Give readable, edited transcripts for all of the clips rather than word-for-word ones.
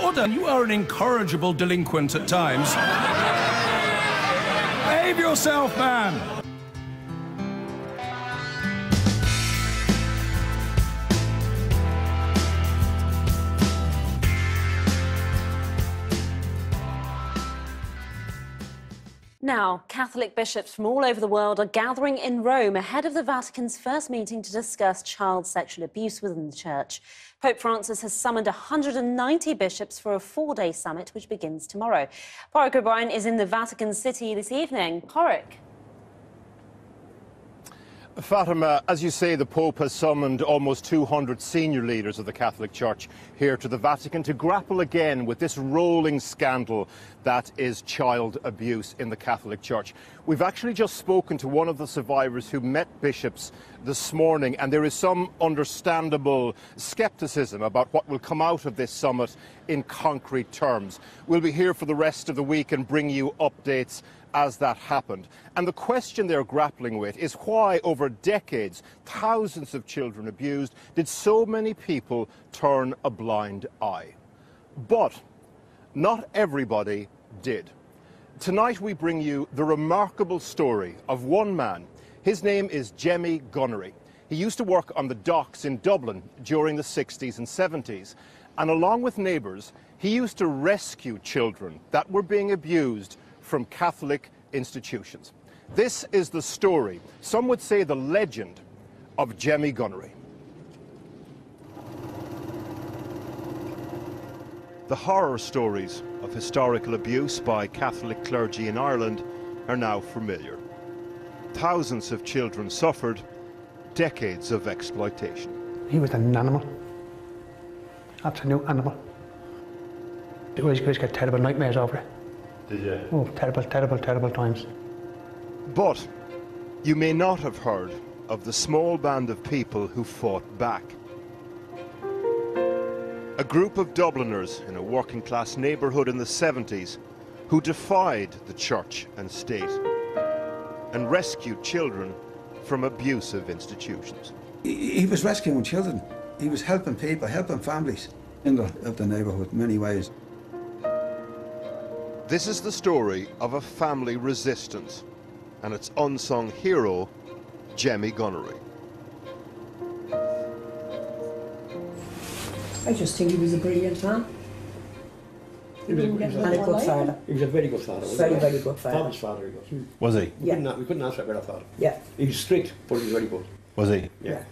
order. You are an incorrigible delinquent at times. Behave yourself, man. Now, Catholic bishops from all over the world are gathering in Rome ahead of the Vatican's first meeting to discuss child sexual abuse within the Church. Pope Francis has summoned 190 bishops for a 4-day summit, which begins tomorrow. Porrick O'Brien is in the Vatican City this evening. Porrick. Fatima, as you say, the Pope has summoned almost 200 senior leaders of the Catholic Church here to the Vatican to grapple again with this rolling scandal that is child abuse in the Catholic Church. We've actually just spoken to one of the survivors who met bishops this morning, and there is some understandable scepticism about what will come out of this summit in concrete terms. We'll be here for the rest of the week and bring you updates as that happened. And the question they're grappling with is why, over decades, thousands of children abused, did so many people turn a blind eye? But not everybody did. Tonight we bring you the remarkable story of one man. His name is Jemmy Gunnery. He used to work on the docks in Dublin during the 60s and 70s. And along with neighbours, he used to rescue children that were being abused from Catholic institutions. This is the story, some would say the legend, of Jemmy Gunnery. The horror stories of historical abuse by Catholic clergy in Ireland are now familiar. Thousands of children suffered, decades of exploitation. He was an animal, absolute animal. The guys get terrible nightmares over it. Did you? Oh, terrible, terrible, terrible times. But you may not have heard of the small band of people who fought back. A group of Dubliners in a working-class neighbourhood in the 70s who defied the church and state and rescued children from abusive institutions. He was rescuing children. He was helping people, helping families in the neighbourhood in many ways. This is the story of a family resistance and its unsung hero, Jemmy Gunnery. I just think he was a brilliant man. He was a good father. He was a very good father. Very, very good father. Father's father he was. Was he? Yeah. We couldn't ask for a better father. Yeah. He was strict, but he was very good. Was he? Yeah.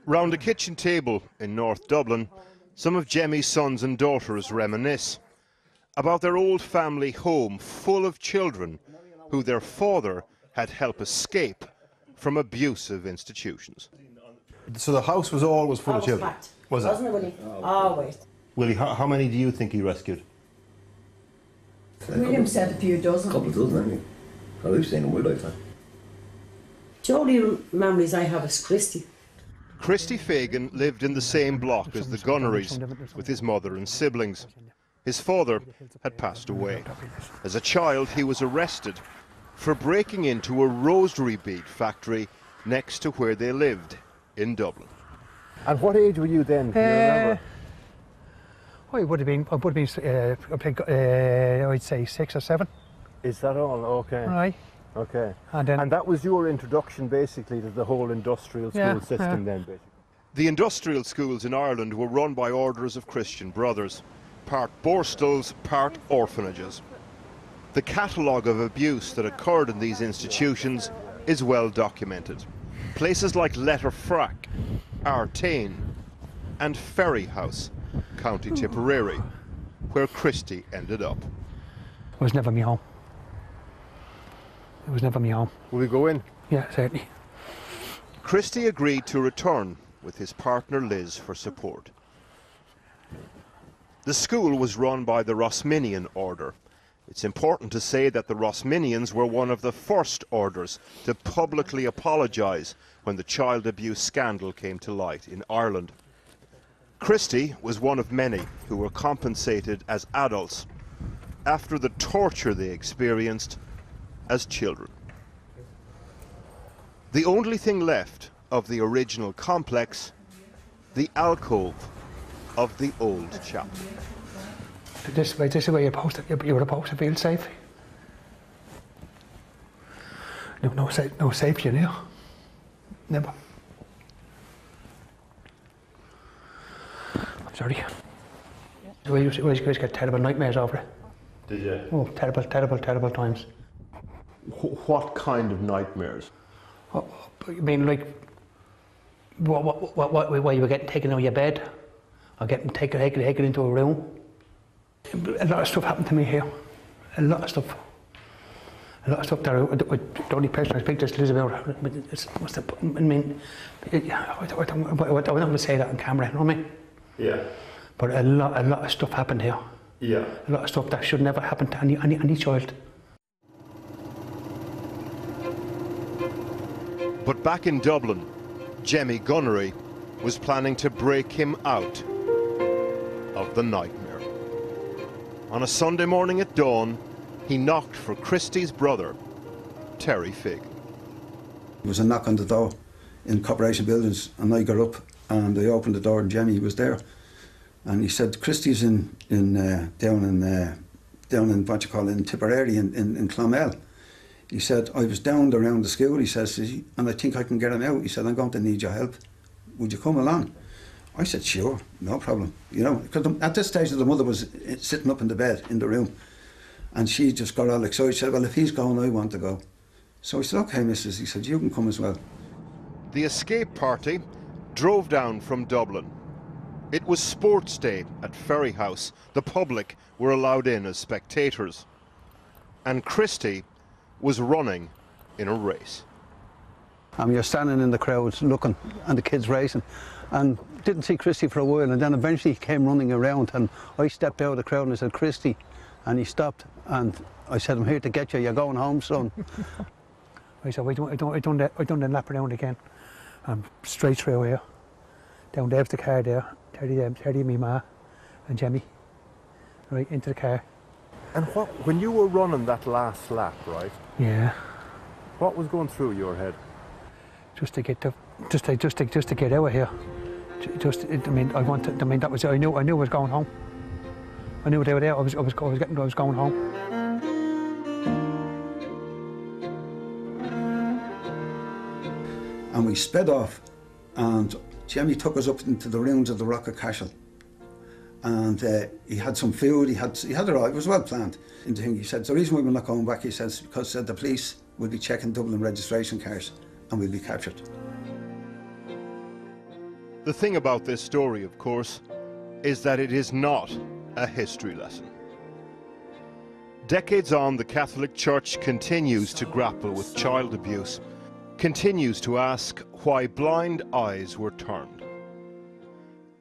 Round a kitchen table in North Dublin, some of Jemmy's sons and daughters reminisce about their old family home full of children who their father had helped escape from abusive institutions. So the house was always full of children? Packed. Was it? Wasn't it, Willie? Always. Willie, how many do you think he rescued? William said a few dozen. A couple of dozen, anyway. I've seen in my lifetime. The only memories I have is Christy. Christy Fagan lived in the same block as the Gunnerys with his mother and siblings. His father had passed away. As a child, he was arrested for breaking into a rosary bead factory next to where they lived in Dublin. And what age were you then? Do you remember? I would have been, I'd say 6 or 7. Is that all? Okay. Right. Okay. And that was your introduction basically to the whole industrial school system then, basically? The industrial schools in Ireland were run by orders of Christian brothers, part Borstals, part orphanages. The catalogue of abuse that occurred in these institutions is well documented. Places like Letterfrack, Artane and Ferryhouse, County Tipperary, where Christy ended up. it was never me home. It was never me home. Will we go in? Yeah, certainly. Christy agreed to return with his partner Liz for support. The school was run by the Rosminian order. It's important to say that the Rosminians were one of the first orders to publicly apologise when the child abuse scandal came to light in Ireland. Christy was one of many who were compensated as adults after the torture they experienced as children. The only thing left of the original complex, the alcove of the old chapel. This is where you're supposed to feel safe. No safety in here. Never. I'm sorry. We used to get terrible nightmares over it. Did you? Oh, terrible times. What kind of nightmares? I mean, like, why you were getting taken out of your bed, or getting taken into a room. A lot of stuff happened to me here. A lot of stuff that the only person I speak to is Liz about. I mean, I don't want to say that on camera, you know what I mean? Yeah. But a lot of stuff happened here. Yeah. A lot of stuff that should never happen to any child. But back in Dublin, Jemmy Gunnery was planning to break him out of the nightmare. On a Sunday morning at dawn, he knocked for Christy's brother, Terry Figg. There was a knock on the door in Corporation Buildings, and I got up and I opened the door and Jemmy was there. And he said, Christy's down in what you call it, in Tipperary in Clonmel. He said, I was down around the school, he says, and I think I can get him out. He said, I'm going to need your help. Would you come along? I said, sure, no problem. You know, because at this stage the mother was sitting up in the bed in the room, and she just got all excited. She said, well, if he's going, I want to go. So I said, okay, missus. He said, you can come as well. The escape party drove down from Dublin. It was sports day at Ferry House. The public were allowed in as spectators. And Christy was running in a race. And you're standing in the crowd looking, and the kids racing, and didn't see Christy for a while, and then eventually he came running around, and I stepped out of the crowd and I said, Christy, and he stopped, and I said, I'm here to get you, you're going home, son. I said, I done the lap around again, and straight through here, down there's the car there, Terry, me ma, and Jemmy, right into the car. And when you were running that last lap, right? Yeah. What was going through your head? Just to get out of here. I mean, that was. I knew I was going home. I knew they were there. I was going home. And we sped off, and Jemmy took us up into the ruins of the Rock of Cashel. And he had some food, he had it all, it was well planned. And he said, the reason why we're not going back, he says, because the police will be checking Dublin registration cars and we'll be captured. The thing about this story, of course, is that it is not a history lesson. Decades on, the Catholic Church continues to grapple with child abuse, continues to ask why blind eyes were turned.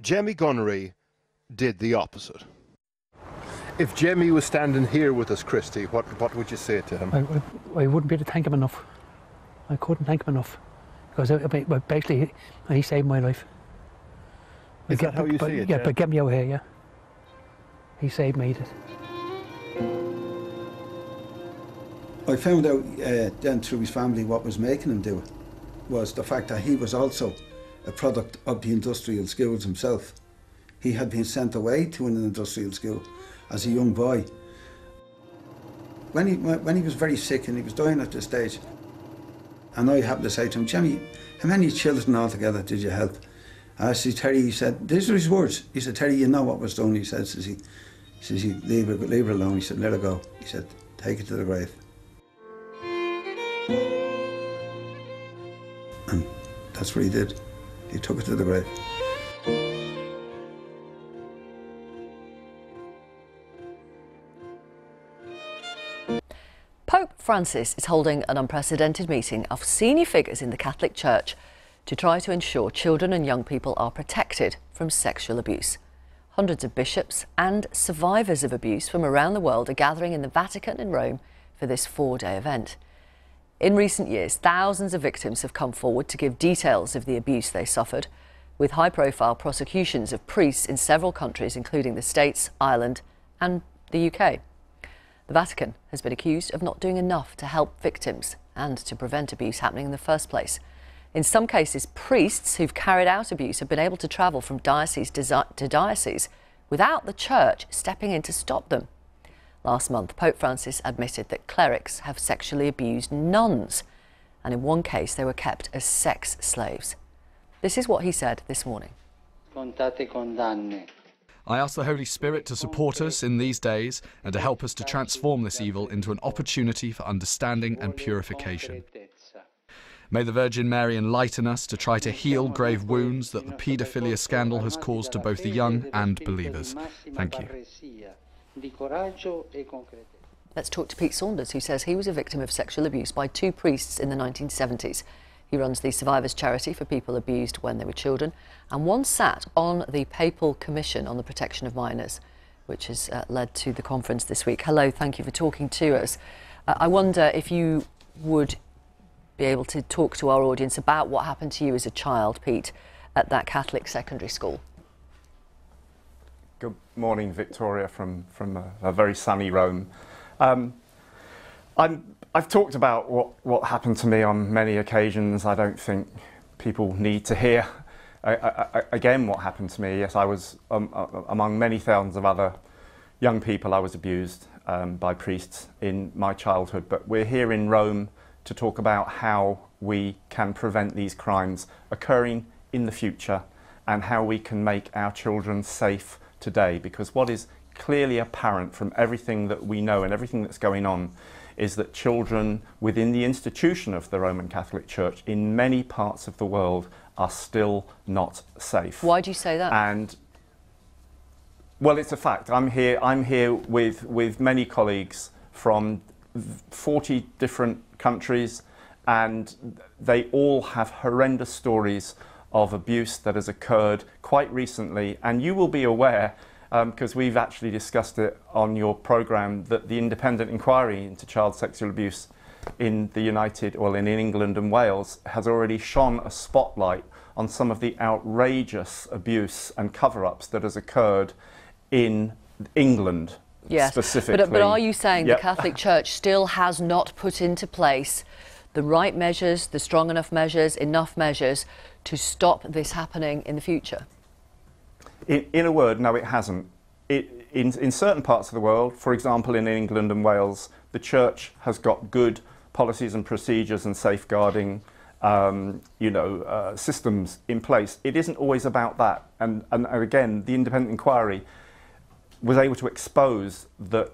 Jemmy Gunnery did the opposite. If Jemmy was standing here with us, Christy, what would you say to him? I wouldn't be able to thank him enough. I couldn't thank him enough. Because basically, he saved my life. Is that how you see it? Yeah, but get me out here, yeah. He saved me. I found out then through his family what was making him do it was the fact that he was also a product of the industrial schools himself. He had been sent away to an industrial school as a young boy. When he was very sick and he was dying at this stage, and I happened to say to him, Jemmy, how many children altogether did you help? I said, Terry, he said, these are his words. He said, Terry, you know what was done. He said, leave her alone. He said, let her go. He said, take it to the grave. And that's what he did. He took it to the grave. Pope Francis is holding an unprecedented meeting of senior figures in the Catholic Church to try to ensure children and young people are protected from sexual abuse. Hundreds of bishops and survivors of abuse from around the world are gathering in the Vatican in Rome for this 4-day event. In recent years, thousands of victims have come forward to give details of the abuse they suffered, with high-profile prosecutions of priests in several countries, including the States, Ireland and the UK. The Vatican has been accused of not doing enough to help victims and to prevent abuse happening in the first place. In some cases, priests who've carried out abuse have been able to travel from diocese to diocese without the church stepping in to stop them. Last month, Pope Francis admitted that clerics have sexually abused nuns, and in one case they were kept as sex slaves. This is what he said this morning. I ask the Holy Spirit to support us in these days and to help us to transform this evil into an opportunity for understanding and purification. May the Virgin Mary enlighten us to try to heal grave wounds that the paedophilia scandal has caused to both the young and believers. Thank you. Let's talk to Pete Saunders, who says he was a victim of sexual abuse by 2 priests in the 1970s. He runs the Survivors Charity for people abused when they were children, and once sat on the Papal Commission on the Protection of Minors, which has led to the conference this week. Hello, thank you for talking to us. I wonder if you would be able to talk to our audience about what happened to you as a child, Pete, at that Catholic secondary school. Good morning, Victoria, from a very sunny Rome. I've talked about what happened to me on many occasions. I don't think people need to hear again what happened to me. Yes, I was among many thousands of other young people. I was abused by priests in my childhood, but we're here in Rome to talk about how we can prevent these crimes occurring in the future and how we can make our children safe today. Because what is clearly apparent from everything that we know and everything that's going on is that children within the institution of the Roman Catholic Church in many parts of the world are still not safe. Why do you say that? And well, it's a fact. I'm here with many colleagues from 40 different countries, and they all have horrendous stories of abuse that has occurred quite recently. And you will be aware, because we've actually discussed it on your programme, that the independent inquiry into child sexual abuse in in England and Wales has already shone a spotlight on some of the outrageous abuse and cover-ups that has occurred in England. Yes, specifically. But are you saying the Catholic Church still has not put into place the right measures, the strong enough measures, enough measures to stop this happening in the future? In a word, no, it hasn't. In certain parts of the world, for example in England and Wales, the Church has got good policies and procedures and safeguarding systems in place. It isn't always about that. And again, the independent inquiry was able to expose that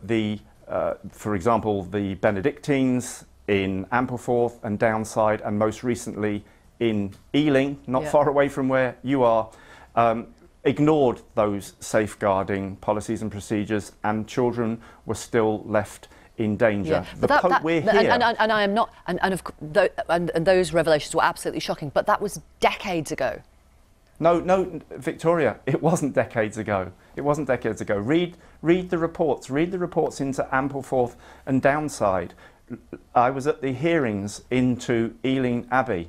for example, the Benedictines in Ampleforth and Downside, and most recently in Ealing, not far away from where you are, ignored those safeguarding policies and procedures, and children were still left in danger. Yeah. We're here. And I am not, and those revelations were absolutely shocking, but that was decades ago. No, Victoria, it wasn't decades ago. It wasn't decades ago. Read the reports. Read the reports into Ampleforth and Downside. I was at the hearings into Ealing Abbey.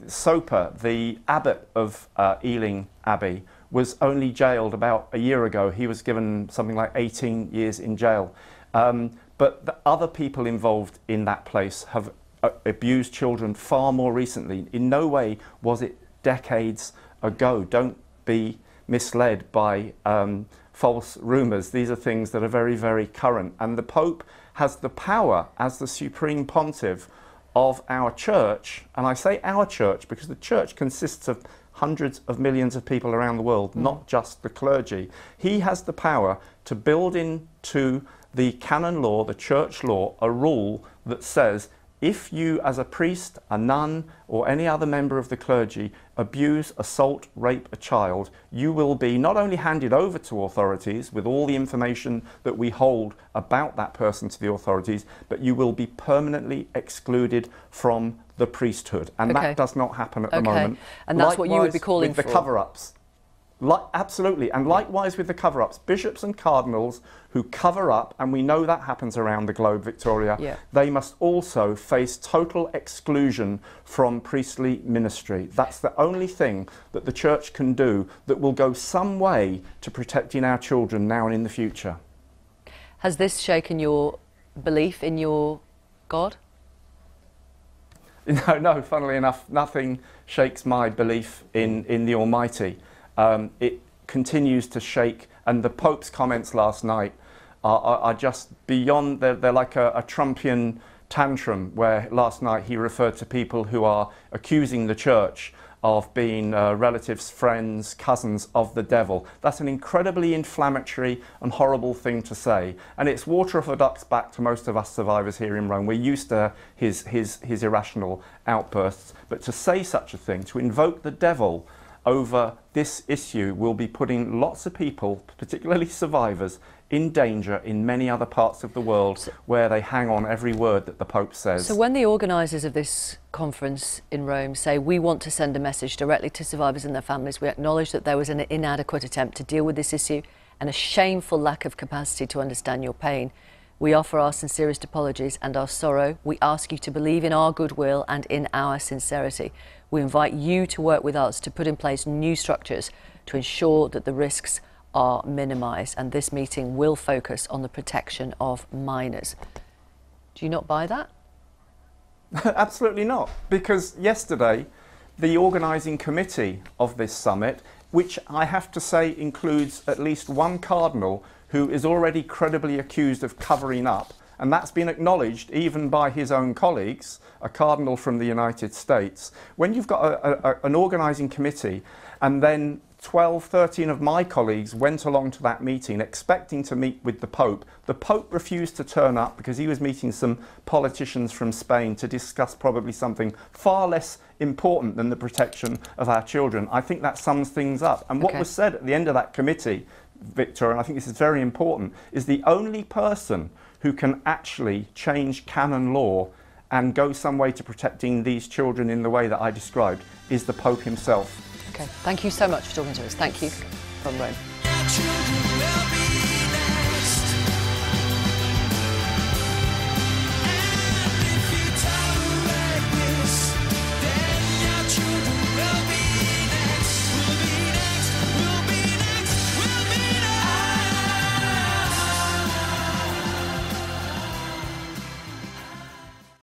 Soper, the abbot of Ealing Abbey, was only jailed about a year ago. He was given something like 18 years in jail. But the other people involved in that place have abused children far more recently. In no way was it decades ago. Don't be misled by false rumours. These are things that are very, very current. And the Pope has the power as the Supreme Pontiff of our church, and I say our church because the church consists of hundreds of millions of people around the world, not just the clergy. He has the power to build into the canon law, the church law, a rule that says if you as a priest, a nun, or any other member of the clergy abuse, assault, rape a child, you will be not only handed over to authorities with all the information that we hold about that person to the authorities, but you will be permanently excluded from the priesthood. And that does not happen at the moment. And that's what you would be calling for. With the cover-ups. Absolutely, and likewise with the cover-ups, bishops and cardinals who cover up, and we know that happens around the globe, Victoria, they must also face total exclusion from priestly ministry. That's the only thing that the church can do that will go some way to protecting our children now and in the future. Has this shaken your belief in your God? No, funnily enough, nothing shakes my belief in the Almighty. It continues to shake And the Pope's comments last night are just beyond, they're like a Trumpian tantrum, where last night he referred to people who are accusing the church of being relatives, friends, cousins of the devil. That's an incredibly inflammatory and horrible thing to say. And it's water off a duck's back to most of us survivors here in Rome. We're used to his irrational outbursts. But to say such a thing, to invoke the devil over this issue, will be putting lots of people, particularly survivors, in danger in many other parts of the world where they hang on every word that the Pope says. So when the organisers of this conference in Rome say we want to send a message directly to survivors and their families, we acknowledge that there was an inadequate attempt to deal with this issue and a shameful lack of capacity to understand your pain. We offer our sincerest apologies and our sorrow. We ask you to believe in our goodwill and in our sincerity. We invite you to work with us to put in place new structures to ensure that the risks are minimised, and this meeting will focus on the protection of minors. Do you not buy that? Absolutely not, because yesterday the organising committee of this summit, which I have to say includes at least one cardinal who is already credibly accused of covering up, and that's been acknowledged even by his own colleagues, a cardinal from the United States. When you've got an organising committee and then 12, 13 of my colleagues went along to that meeting expecting to meet with the Pope. The Pope refused to turn up because he was meeting some politicians from Spain to discuss probably something far less important than the protection of our children. I think that sums things up. And what was said at the end of that committee, Victor, and I think this is very important, is the only person who can actually change canon law and go some way to protecting these children in the way that I described is the Pope himself. Okay, thank you so much for talking to us. Thank you from Rome.